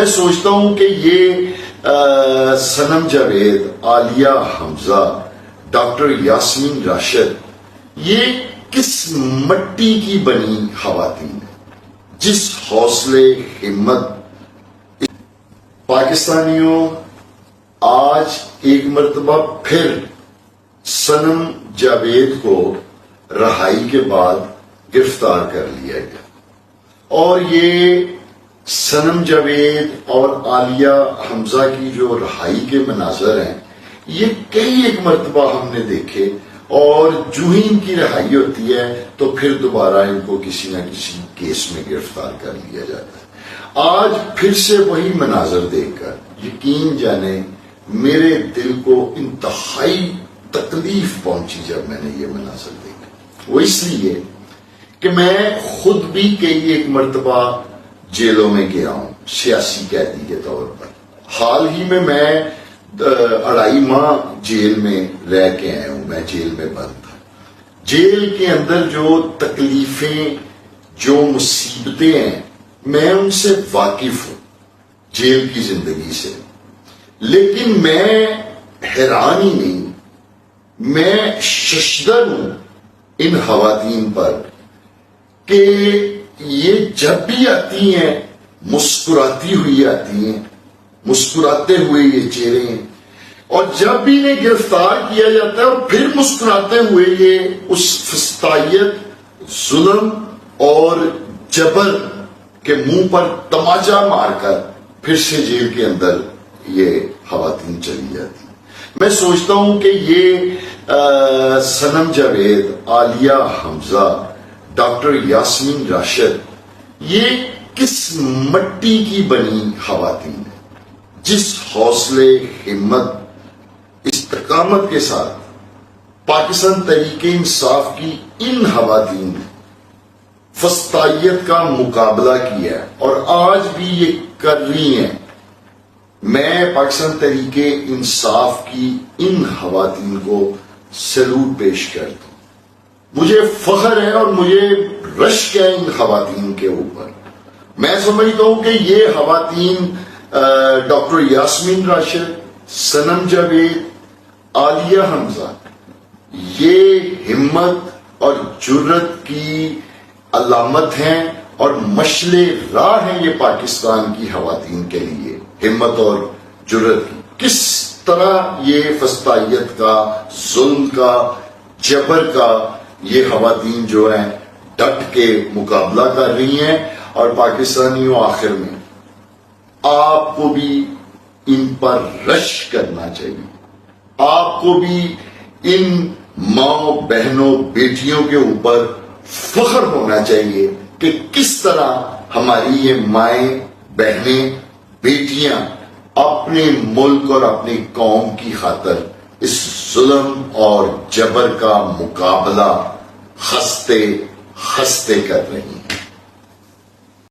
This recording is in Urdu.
میں سوچتا ہوں کہ یہ صنم جاوید، عالیہ حمزہ، ڈاکٹر یاسمین راشد، یہ کس مٹی کی بنی خواتین ہیں؟ جس حوصلے، ہمت، پاکستانیوں آج ایک مرتبہ پھر صنم جاوید کو رہائی کے بعد گرفتار کر لیا گیا، اور یہ صنم جاوید اور عالیہ حمزہ کی جو رہائی کے مناظر ہیں یہ کئی ایک مرتبہ ہم نے دیکھے، اور جو ہی ان کی رہائی ہوتی ہے تو پھر دوبارہ ان کو کسی نہ کسی کیس میں گرفتار کر لیا جاتا ہے۔ آج پھر سے وہی مناظر دیکھ کر یقین جانے میرے دل کو انتہائی تکلیف پہنچی جب میں نے یہ مناظر دیکھا۔ وہ اس لیے کہ میں خود بھی کئی ایک مرتبہ جیلوں میں گیا ہوں سیاسی قیدی کے طور پر۔ حال ہی میں 2.5 ماہ جیل میں رہ کے آیا ہوں، میں جیل میں بند تھا۔ جیل کے اندر جو تکلیفیں، جو مصیبتیں ہیں، میں ان سے واقف ہوں جیل کی زندگی سے، لیکن میں حیران ہی نہیں، میں ششدر ہوں ان خواتین پر کہ یہ جب بھی آتی ہیں مسکراتی ہوئی آتی ہیں، مسکراتے ہوئے یہ چہرے ہیں، اور جب بھی انہیں گرفتار کیا جاتا ہے اور پھر مسکراتے ہوئے یہ اس فسطائیت، ظلم اور جبر کے منہ پر تماچا مار کر پھر سے جیل کے اندر یہ خواتین چلی جاتی ہیں۔ میں سوچتا ہوں کہ یہ صنم جاوید، عالیہ حمزہ، ڈاکٹر یاسمین راشد، یہ کس مٹی کی بنی خواتین ہیں؟ جس حوصلے، ہمت، استقامت کے ساتھ پاکستان تحریک انصاف کی ان خواتین نے فسطائیت کا مقابلہ کیا ہے اور آج بھی یہ کر رہی ہیں، میں پاکستان تحریک انصاف کی ان خواتین کو سلوٹ پیش کرتا ہوں۔ مجھے فخر ہے اور مجھے رشک ہے ان خواتین کے اوپر۔ میں سمجھتا ہوں کہ یہ خواتین ڈاکٹر یاسمین راشد، صنم جاوید، عالیہ حمزہ، یہ ہمت اور جرت کی علامت ہیں اور مشعل راہ ہیں یہ پاکستان کی خواتین کے لیے، ہمت اور جرت کی۔ کس طرح یہ فسطائیت کا، ظلم کا، جبر کا یہ خواتین جو ہیں ڈٹ کے مقابلہ کر رہی ہیں، اور پاکستانیوں آخر میں آپ کو بھی ان پر رشک کرنا چاہیے، آپ کو بھی ان ماں، بہنوں، بیٹیوں کے اوپر فخر ہونا چاہیے کہ کس طرح ہماری یہ مائیں، بہنیں، بیٹیاں اپنے ملک اور اپنی قوم کی خاطر اس ظلم اور جبر کا مقابلہ خستے کر رہی ہیں۔